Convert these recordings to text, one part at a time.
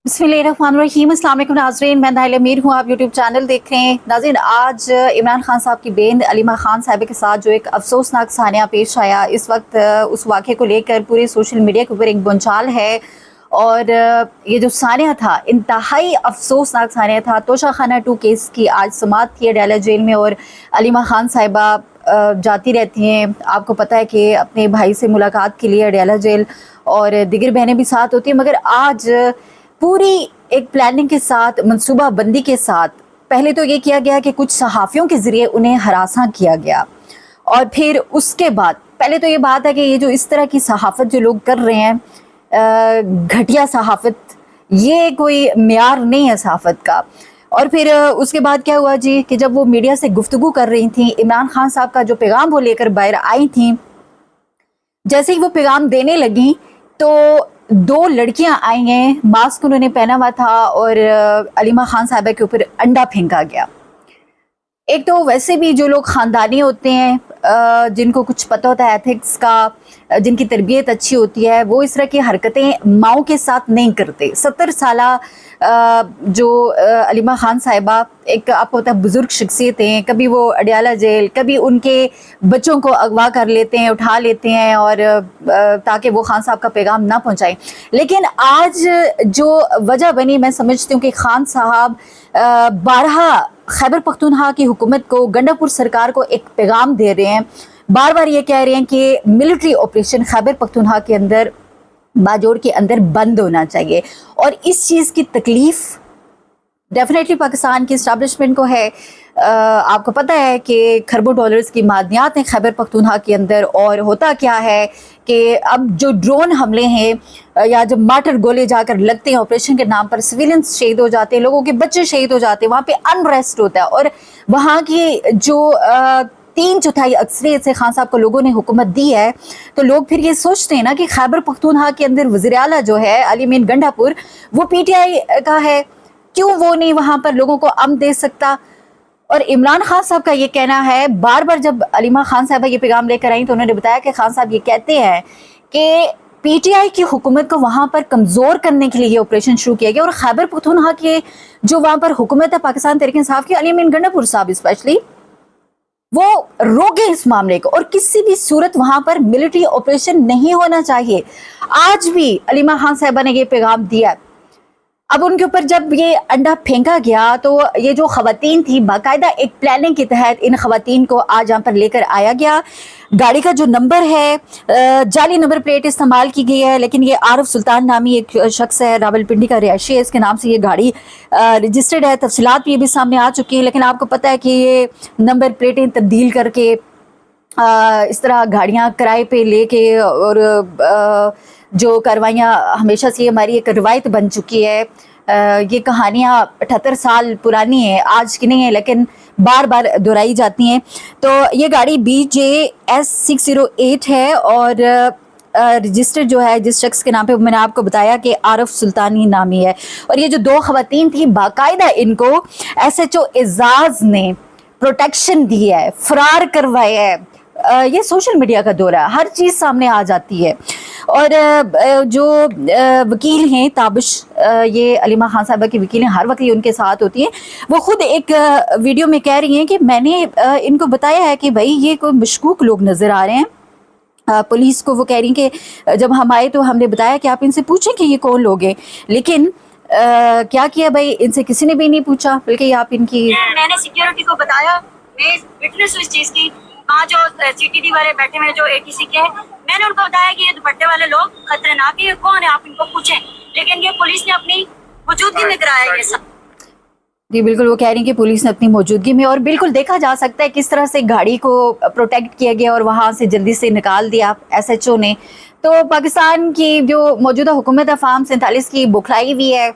बिस्मिल्लाहिर्रहमानिर्रहीम। अस्सलाम वालेकुम नाज़रीन, मैं नाइला मीर हूँ। आप यूट्यूब चैनल देख रहे हैं। नाज़रीन, आज इमरान खान साहब की बेन अलीमा खान साहिबा के साथ जो एक अफसोसनाक सानिया पेश आया, इस वक्त उस वाक़े को लेकर पूरे सोशल मीडिया के ऊपर एक बुंचाल है। और ये जो सानिया था, इंतहाई अफसोसनाक सानिया था। तोशा खाना 2 केस की आज समाअत थी अडयाला जेल में, और अलीमा खान साहिबा जाती रहती हैं। आपको पता है कि अपने भाई से मुलाकात के लिए अडयाला जेल, और दीगर बहनें भी साथ होती हैं। मगर आज पूरी एक प्लानिंग के साथ, मनसूबा बंदी के साथ, पहले तो ये किया गया कि कुछ सहाफ़ियों के ज़रिए उन्हें हरासा किया गया, और फिर उसके बाद पहले तो ये बात है कि ये जो इस तरह की सहाफ़त जो लोग कर रहे हैं, घटिया सहाफ़त, ये कोई मेयार नहीं है सहाफ़त का। और फिर उसके बाद क्या हुआ जी, कि जब वो मीडिया से गुफ्तगू कर रही थी, इमरान खान साहब का जो पैगाम वो लेकर बाहर आई थी, जैसे ही वो पैगाम देने लगी तो 2 लड़कियां आई हैं, मास्क उन्होंने पहना हुआ था, और अलीमा खान साहिबा के ऊपर अंडा फेंका गया। एक तो वैसे भी जो लोग ख़ानदानी होते हैं, जिनको कुछ पता होता है एथिक्स का, जिनकी तरबियत अच्छी होती है, वो इस तरह की हरकतें माओं के साथ नहीं करते। 70 साला जो अलीमा खान साहिबा, एक आपको पता है बुज़ुर्ग शख्सियत हैं। कभी वो अडयाला जेल, कभी उनके बच्चों को अगवा कर लेते हैं, उठा लेते हैं, और ताकि वो खान साहब का पैगाम ना पहुँचाएं। लेकिन आज जो वजह बनी, मैं समझती हूँ कि खान साहब 12 खैबर पख्तूनख्वा की हुकूमत को, गंडापुर सरकार को एक पैगाम दे रहे हैं। बार बार ये कह रहे हैं कि मिलिट्री ऑपरेशन खैबर पख्तूनख्वा के अंदर, बाजोड़ के अंदर बंद होना चाहिए। और इस चीज़ की तकलीफ़ डेफिनेटली पाकिस्तान की इस्टेब्लिशमेंट को है। आपको पता है कि खरबों डॉलर्स की मादनियात हैं खैबर पख्तूनख्वा के अंदर। और होता क्या है कि अब जो ड्रोन हमले हैं, या जब मार्टर गोले जाकर लगते हैं ऑपरेशन के नाम पर, सिविलियंस शहीद हो जाते हैं, लोगों के बच्चे शहीद हो जाते हैं, वहाँ पे अनरेस्ट होता है। और वहाँ की जो 3/4 अक्सरियत से खान साहब को लोगों ने हुकूमत दी है, तो लोग फिर ये सोचते हैं ना कि खैबर पख्तूनख्वा के अंदर वज़ीर आला जो है अली मीन गंडापुर, वो PTI का है, क्यों वो नहीं वहाँ पर लोगों को अमन दे सकता। और इमरान खान साहब का ये कहना है, बार बार जब अलीमा खान साहबा ये पैगाम लेकर आई तो उन्होंने बताया कि खान साहब ये कहते हैं कि PTI की हुकूमत को वहाँ पर कमज़ोर करने के लिए ये ऑपरेशन शुरू किया गया। और खैबर पख्तूनख्वा के जो वहाँ पर हुकूमत है पाकिस्तान तहरीक इंसाफ की, अली मीन गंडापुर साहब स्पेशली, वो रोके इस मामले को, और किसी भी सूरत वहाँ पर मिलिट्री ऑपरेशन नहीं होना चाहिए। आज भी अलीमा खान साहबा ने ये पैगाम दिया। अब उनके ऊपर जब ये अंडा फेंका गया, तो ये जो खवातीन थी, बाकायदा एक प्लानिंग के तहत इन खवातीन को आज यहाँ पर लेकर आया गया। गाड़ी का जो नंबर है, जाली नंबर प्लेट इस्तेमाल की गई है, लेकिन ये आरिफ सुल्तान नामी एक शख्स है, रावलपिंडी का रिहायशी है, इसके नाम से ये गाड़ी रजिस्टर्ड है। तफसीलात भी अभी सामने आ चुकी हैं, लेकिन आपको पता है कि ये नंबर प्लेटें तब्दील करके इस तरह गाड़ियाँ किराए पे लेके, और जो कार्रवाइयाँ हमेशा से हमारी एक रवायत बन चुकी है। ये कहानियाँ 78 साल पुरानी हैं, आज की नहीं है, लेकिन बार बार दोहराई जाती हैं। तो ये गाड़ी BJS 608 है, और रजिस्टर जो है जिस शख्स के नाम पे, मैंने आपको बताया कि आरिफ सुल्तानी नामी है। और ये जो 2 खवातीन थी, बाकायदा इनको SHO एजाज ने प्रोटेक्शन दी है, फरार करवाया है। ये सोशल मीडिया का दौर है, हर चीज़ सामने आ जाती है। और जो वकील हैं ताबिश, ये अलीमा खान साहबा की वकील हैं, हर वक्त ये उनके साथ होती हैं। वो खुद एक वीडियो में कह रही हैं कि मैंने इनको बताया है कि भाई ये कोई मशकूक लोग नज़र आ रहे हैं। पुलिस को वो कह रही हैं कि जब हम आए तो हमने बताया कि आप इनसे पूछें कि ये कौन लोग हैं, लेकिन क्या किया भाई, इनसे किसी ने भी नहीं पूछा, बल्कि आप इनकी, मैंने सिक्योरिटी को बताया, मैं विटनेस इस चीज़ की, वहाँ जो CTD वाले बैठे हुए जो ATC के हैं, मैंने उनको बताया कि ये दुपट्टे वाले लोग खतरनाक है, ये कौन है, आप इनको पूछें। लेकिन ये पुलिस ने अपनी मौजूदगी में कराया ये सब। जी बिल्कुल, वो कह रही हैं कि पुलिस ने अपनी मौजूदगी में, और बिल्कुल देखा जा सकता है किस तरह से गाड़ी को प्रोटेक्ट किया गया और वहाँ से जल्दी से निकाल दिया SHO ने। तो पाकिस्तान की जो मौजूदा हुकूमत है, फार्म 47 की, बुखलाई हुई है।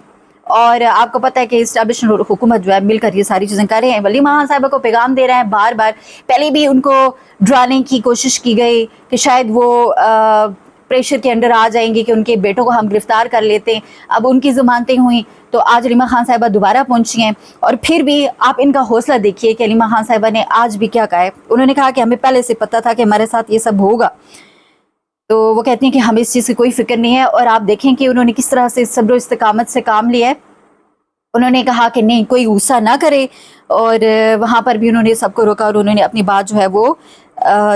और आपको पता है कि इस्टेब्लिशमेंट हुकूमत जो है मिलकर ये सारी चीज़ें कर रहे हैं। अलीमा खान साहिबा को पैगाम दे रहे हैं बार बार। पहले भी उनको डराने की कोशिश की गई कि शायद वो प्रेशर के अंडर आ जाएंगे कि उनके बेटों को हम गिरफ्तार कर लेते हैं। अब उनकी ज़मानतें हुई तो आज अलीमा खान साहिबा दोबारा पहुंची हैं, और फिर भी आप इनका हौसला देखिए कि अलीमा खान साहिबा ने आज भी क्या कहा है। उन्होंने कहा कि हमें पहले से पता था कि हमारे साथ ये सब होगा। تو وہ کہتی ہیں کہ ہمیں اس چیز کی کوئی فکر نہیں ہے، اور آپ دیکھیں کہ انہوں نے کس طرح سے صبر و استقامت سے کام لیا ہے. انہوں نے کہا کہ نہیں کوئی غصہ نہ کرے، اور وہاں پر بھی انہوں نے سب کو روکا اور انہوں نے اپنی بات جو ہے وہ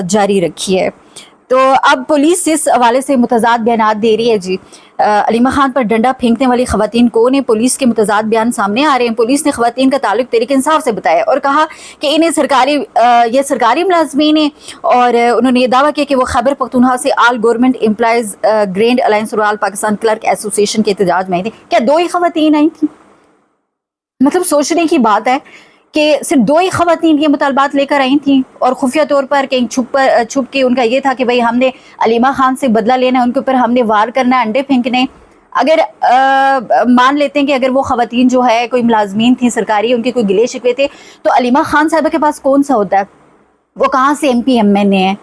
جاری رکھی ہے. تو اب پولیس اس حوالے سے متضاد بیانات دے رہی ہے. جی علیمہ خان پر ڈنڈا پھینکنے والی خواتین کون ہیں؟ پولیس کے متضاد بیان سامنے آ رہے ہیں. پولیس نے خواتین کا تعلق تحریک انصاف سے بتایا اور کہا کہ انہیں یہ سرکاری ملازمین ہیں، اور انہوں نے یہ دعویٰ کیا کہ وہ خیبر پختونخوا سے all government employees grand alliance اور آل پاکستان کلرک ایسوسی ایشن کے احتجاج میں آئی تھیں. کیا 2 ہی خواتین آئی تھیں؟ مطلب سوچنے کی بات ہے کہ صرف 2 ہی خواتین کے مطالبات لے کر آئی تھیں، اور خفیہ طور پر کہیں چھپ کے ان کا یہ تھا کہ بھئی ہم نے علیمہ خان سے بدلہ لینا ہے، ان کے اوپر ہم نے وار کرنا ہے، انڈے پھینکنے. اگر مان لیتے ہیں کہ اگر وہ خواتین جو ہے کوئی ملازمین تھیں سرکاری، ان کے کوئی گلے شکوے تھے، تو علیمہ خان صاحبہ کے پاس کون سا ہوتا ہے؟ وہ کہاں سے ایم پی ایم این اے ہیں؟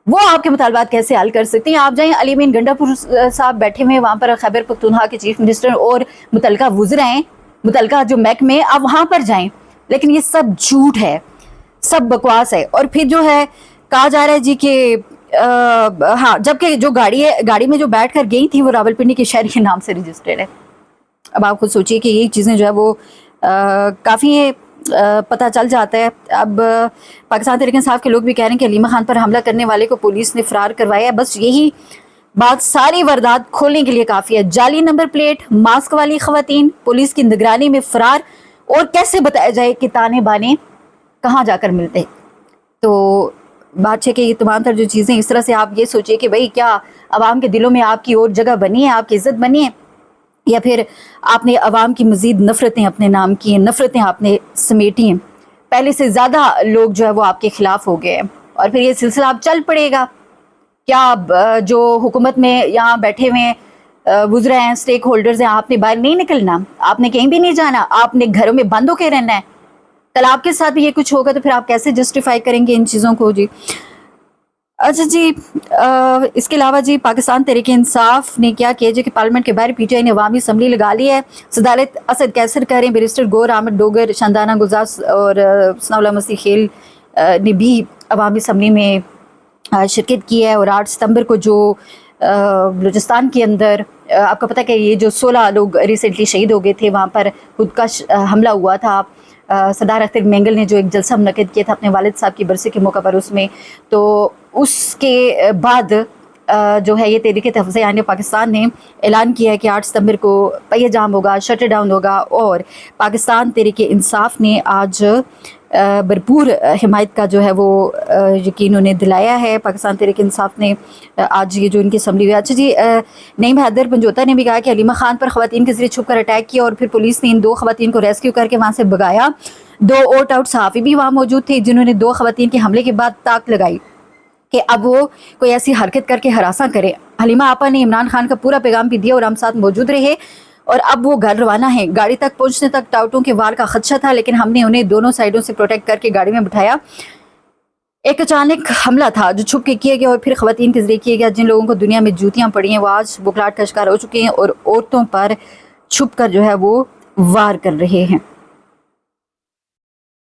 وہ آپ کے مطالبات کیسے حل کر سکتے ہیں؟ آپ جائیں علی مین گنڈا پور صاحب بیٹھے ہوئے وہاں پر خیبر پختونخوا کے چیف منسٹر اور متعلقہ وزراء ہیں، متعلقہ جو محکمے، آپ وہاں پر جائیں. لیکن یہ سب جھوٹ ہے، سب بکواس ہے. اور پھر جو ہے کہا جا رہا ہے جی کہ ہاں، جبکہ جو گاڑی میں جو بیٹھ کر گئی تھی وہ راولپنڈی کے شہر کے نام سے رجسٹرڈ ہے. اب آپ خود سوچئے کہ یہ چیزیں جو ہے وہ کافی پتہ چل جاتا ہے. اب پاکستان تحریک انصاف کے لوگ بھی کہہ رہے ہیں کہ علیمہ خان پر حملہ کرنے والے کو پولیس نے فرار کروایا ہے. بس یہی بات ساری واردات کھولنے کے لیے کافی ہے. جعلی نمبر پلیٹ، ماسک والی خواتین پولیس کی نگرانی میں فرار، اور کیسے بتایا جائے کہ تانے بانے کہاں جا کر ملتے. تو بات ہے کہ یہ تمام تر جو چیزیں اس طرح سے آپ یہ سوچئے کہ بھئی کیا عوام کے دلوں میں آپ کی اور جگہ بنی ہے، آپ کی عزت بنی ہے، یا پھر آپ نے عوام کی مزید نفرتیں اپنے نام کی ہیں، نفرتیں آپ نے سمیٹی ہیں. پہلے سے زیادہ لوگ جو ہے وہ آپ کے خلاف ہو گئے ہیں، اور پھر یہ سلسلہ آپ چل پڑے گا. کیا جو حکومت میں یہاں بیٹھے ہوئے وزراء ہیں، سٹیک ہولڈرز ہیں، آپ نے باہر نہیں نکلنا، آپ نے کہیں بھی نہیں جانا، آپ نے گھروں میں بند ہو کے رہنا ہے؟ کل آپ کے ساتھ بھی یہ کچھ ہوگا تو پھر آپ کیسے جسٹیفائی کریں گے ان چیزوں کو؟ جی اچھا جی، اس کے علاوہ جی پاکستان تحریک انصاف نے کیا کیا جی کہ پارلیمنٹ کے باہر پی ٹی آئی نے عوامی اسمبلی لگا لی ہے. صدارت اسد کیسر کہہ رہے ہیں، بیرسٹر گور احمد ڈوگر، شاندانہ گزاس اور ثناء اللہ مسیح خیل نے بھی عوامی اسمبلی میں شرکت کی ہے. اور 8 ستمبر کو جو بلوچستان کے اندر آپ کو پتہ کہ یہ جو 16 لوگ ریسنٹلی شہید ہو گئے تھے، وہاں پر خودکش حملہ ہوا تھا. سردار اختر مینگل نے جو ایک جلسہ منعقد کیا تھا اپنے والد صاحب کی برسی کے موقع پر، اس میں تو اس کے بعد جو ہے یہ تحریک تحفظ آئین پاکستان نے اعلان کیا ہے کہ 8 ستمبر کو پہیہ جام ہوگا، شٹر ڈاؤن ہوگا. اور پاکستان تحریک انصاف نے آج بھرپور حمایت کا جو ہے وہ یقین انہیں دلایا ہے. پاکستان تحریک انصاف نے آج یہ جو ان کی اسمبلی ہوئی. اچھا جی، نعیم حیدر پنجوتا نے بھی کہا کہ علیمہ خان پر خواتین کے ذریعے چھپ کر اٹیک کیا، اور پھر پولیس نے ان 2 خواتین کو ریسکیو کر کے وہاں سے بھگایا. 2 اوٹ آؤٹ صحافی بھی وہاں موجود تھے جنہوں نے 2 خواتین کے حملے کے بعد تاک لگائی کہ اب وہ کوئی ایسی حرکت کر کے ہراساں کرے. حلیمہ آپا نے عمران خان کا پورا پیغام بھی دیا اور ہم ساتھ موجود رہے، اور اب وہ گھر روانہ ہیں. گاڑی تک پہنچنے تک ٹاؤٹوں کے وار کا خدشہ تھا، لیکن ہم نے انہیں دونوں سائیڈوں سے پروٹیکٹ کر کے گاڑی میں بٹھایا. ایک اچانک حملہ تھا جو چھپ کے کیا گیا اور پھر خواتین کے ذریعے کیا گیا. جن لوگوں کو دنیا میں جوتیاں پڑی ہیں وہ آج بکھلاہٹ کا شکار ہو چکے ہیں اور عورتوں پر چھپ کر جو ہے وہ وار کر رہے ہیں.